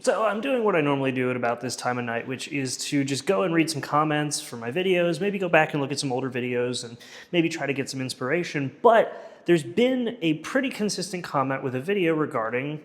So I'm doing what I normally do at about this time of night, which is to just go and read some comments for my videos, maybe go back and look at some older videos and maybe try to get some inspiration. But there's been a pretty consistent comment with a video regarding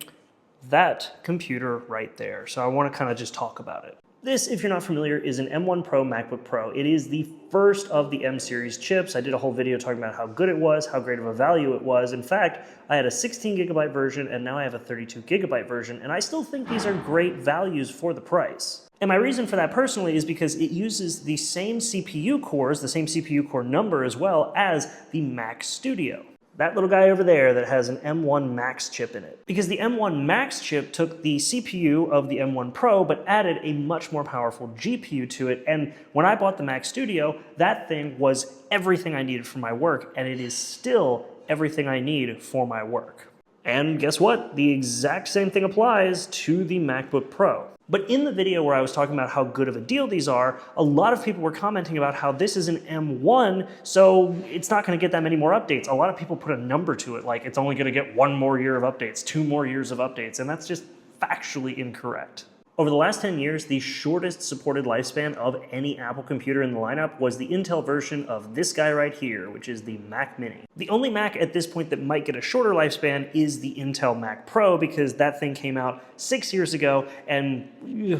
that computer right there. So I want to kind of just talk about it. This, if you're not familiar, is an M1 Pro MacBook Pro. It is the first of the M series chips. I did a whole video talking about how good it was, how great of a value it was. In fact, I had a 16 gigabyte version and now I have a 32 gigabyte version, and I still think these are great values for the price. And my reason for that personally is because it uses the same CPU cores, the same CPU core number as well as the Mac Studio. That little guy over there that has an M1 Max chip in it. Because the M1 Max chip took the CPU of the M1 Pro but added a much more powerful GPU to it, and when I bought the Mac Studio, that thing was everything I needed for my work, and it is still everything I need for my work. And guess what? The exact same thing applies to the MacBook Pro. But in the video where I was talking about how good of a deal these are, a lot of people were commenting about how this is an M1, so it's not going to get that many more updates. A lot of people put a number to it, like it's only going to get 1 more year of updates, 2 more years of updates, and that's just factually incorrect. Over the last 10 years, the shortest supported lifespan of any Apple computer in the lineup was the Intel version of this guy right here, which is the Mac Mini. The only Mac at this point that might get a shorter lifespan is the Intel Mac Pro, because that thing came out 6 years ago, and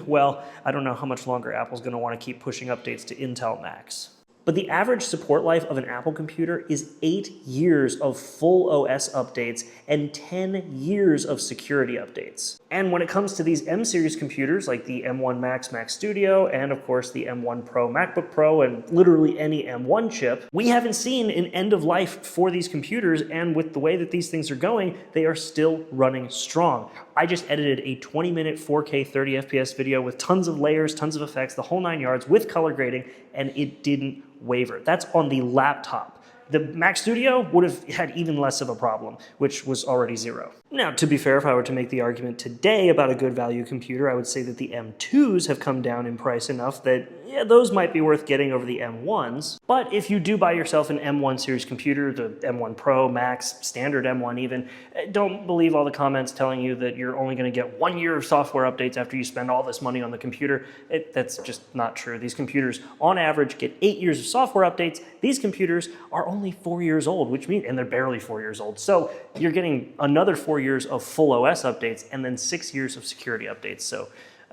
well, I don't know how much longer Apple's going to want to keep pushing updates to Intel Macs. But the average support life of an Apple computer is 8 years of full OS updates and 10 years of security updates. And when it comes to these M series computers like the M1 Max Mac Studio and of course the M1 Pro MacBook Pro and literally any M1 chip, we haven't seen an end of life for these computers, and with the way that these things are going, they are still running strong. I just edited a 20-minute 4K 30 FPS video with tons of layers, tons of effects, the whole 9 yards with color grading, and it didn't waver. That's on the laptop. The Mac Studio would have had even less of a problem, which was already 0. Now, to be fair, if I were to make the argument today about a good value computer, I would say that the M2s have come down in price enough that, yeah, those might be worth getting over the M1s. But if you do buy yourself an M1 series computer, the M1 Pro, Max, standard M1 even, don't believe all the comments telling you that you're only going to get 1 year of software updates after you spend all this money on the computer. That's just not true. These computers, on average, get 8 years of software updates. These computers are only 4 years old, which means, and they're barely 4 years old. So you're getting another 4 years of full OS updates and then 6 years of security updates. So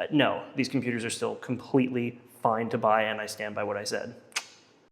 no, these computers are still completely fine to buy, and I stand by what I said.